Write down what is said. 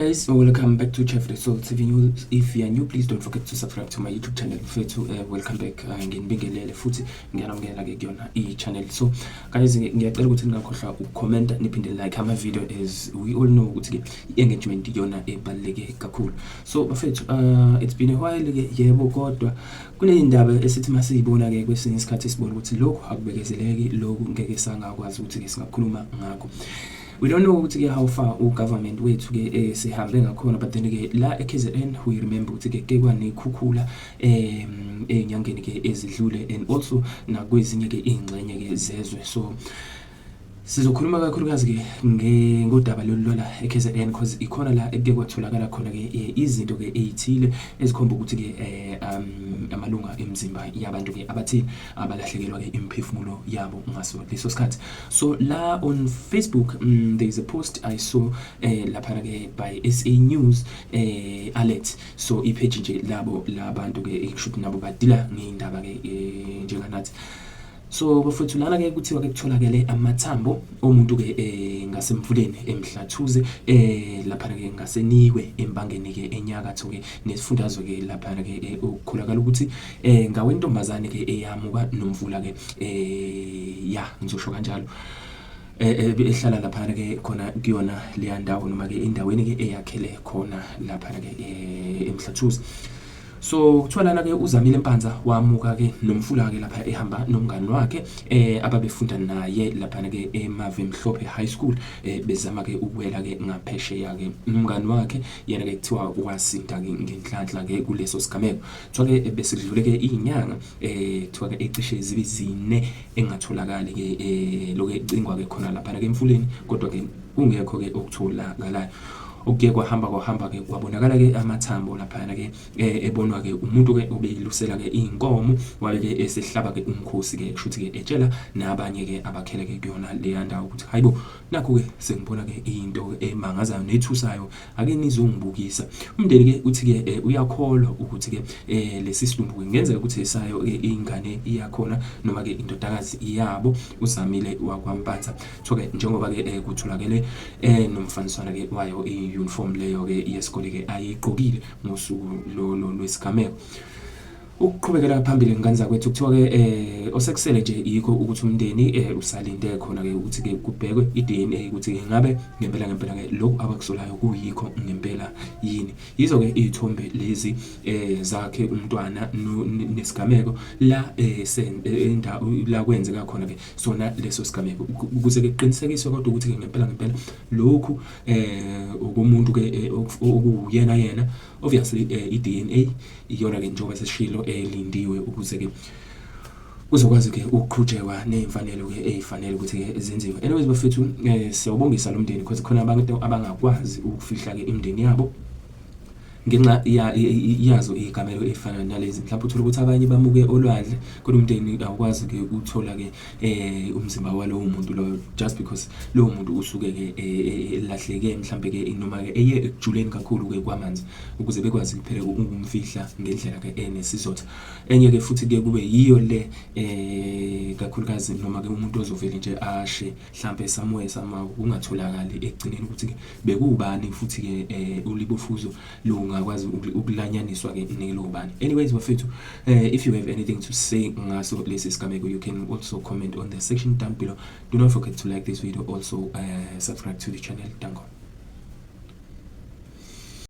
Guys, welcome back to Chef Results TV News. If you are new, please don't forget to subscribe to my YouTube channel. Welcome back. Nginibingelele futhi ngiyanamukela ke kuyona i-channel. So guys, ngiyacela ukuthi ningakhohlwa ucomment niphinde like ama video, as we all know ukuthi ke engagement yona ebaluleke kakhulu. So bafethu, it's been a while ke, yebo, kodwa kunezindaba esithi masiyibona ke kwesinye isikhathi sibona ukuthi lokhu akubekezeleki, lokhu ngeke sangakwazi ukuthi ke singakhuluma ngakho. We don't know how far government wethu ke sihambe ngakhona, but then ke la eKZN we remember ukuthi ke kwanekhukhula enyangeni ke ezidlule, and also nakwezinye ke ingxenye ke zezwe. So sizokhuluma kakhulukazi ke ngodaba lolu eKZN, because ikhona la eke kwatholakala khona ke izinto ke ezithile ezikhomba ukuthi ke amalunga emzimba yabantu ke abathi abalahlekelwa ke imphefumulo yabo ngaso leso sikhathi. So la on Facebook, there is a post I saw lapha ke by SA News alert. So ipage nje labo labantu ke ekushuthi nabo badila ngeindaba ke njenganathi. So bafethu lana ke kuthiwa ke kutholakele amathambo omuntu ke ngasemfuleni eMhlathuze lapha ke ngaseNikwe embangeni ke enyakatho ke nesifundazwe ke lapha ke ukukholakala ukuthi ngawentombazane ke eyamuka nomvula ke ya ngizosho kanjalo ehlala lapha ke khona kuyona le ndawo, noma ke indaweni ke eyakhele khona lapha ke eMhlathuze. So kutholana ke uZamile Mpanza wamuka ke nomfula ke lapha ehamba nomngani wakhe ababefunda naye lapha ke eMave Mhlophe High School, bezama ke ukuwela ke ngaphesheya ke umngani wakhe yena ke kuthiwa wasinda ke ngenhlanhla ke kuleso sigameko. Kuthiwa ke besidlule ke inyanga kuthiwa ke ecishe zibizine engatholakali ke loke ecingwa ke khona lapha ke emfuleni, kodwa ke kungekho ke okutholakalayo. Okuye kwahamba ke kwabonakala ke amathambo lapha ke ebonwa ke umuntu ke obeyilusela ke inkomo, wabe ke esehlaba ke umkhosi ke kushuthi ke etshela nabanye ke abakhele ke kuyona le ndawo ukuthi hayibo, nakho ke sengibona ke into emangazayo nethusayo, ake nizongibukisa. Umndeni ke uthi ke uyakholwa ukuthi ke lesi silumbu ngenzeka ukuthi esayo ingane iyakhona, noma ke indodakazi iyabo uZamile wakwaMpanza. So ke njengoba ke kutholakele nomfaniswana ke wayo uniform leyo ke yesikole ke ayigqokile ngosuku lwesigameko. Ukuqhubekela phambili nganza kwethu kuthiwa ke osekusele nje yikho ukuthi umndeni usalinde khona ke ukuthi ke kubhekwe iDNA ukuthi ke ngabe ngempela ke lokhu abakusolayo kuyikho ngempela yini. Yizo ke izithombe lezi zakhe umntwana nesigameko la la kwenzeka khona ke sona leso sigameko, ukuze ke qinisekiswe kodwa ukuthi ke ngempela lokhu ukumuntu ke okuyena obviously iDNA iyona ke njengoba sesishilo elindiwe ukuze ke uzokwazi ke ukuqhutshekwa nezimfanelo ke ezifanele ukuthi ke zenziwe. Anyways bafethu, siyawubongisa lo mndeni because khona abantu abangakwazi ukufihla ke imindeni yabo ngenxa yazo igamelo efana nalezi. Mhlawumbe uthola ukuthi abanye bamuke olwandle, kodwa umndeni awukwazi ke uthola ke umzimba walowo muntu lo, just because lowo muntu usuke ke lahleke mhlawumbe ke noma ke eye ekujuleni kakhulu ke kwamanzi, ukuze bekwazi kuphela ukumfihla ngendlela ke enesizotha. Enye ke futhi ke kube yiyo le kakhulukazi noma ke umuntu ozovela nje ashe mhlawumbe somewhere ungatholakali ekugcineni ukuthi ke bekubani futhi ke ulibofuzo lo ngakwazi ukulanyaniswa ke nelobani. Anyways bafethu, if you have anything to say ngaso lesi sigameko, you can also comment on the section down below. Do not forget to like this video, also subscribe to the channel. Thank you.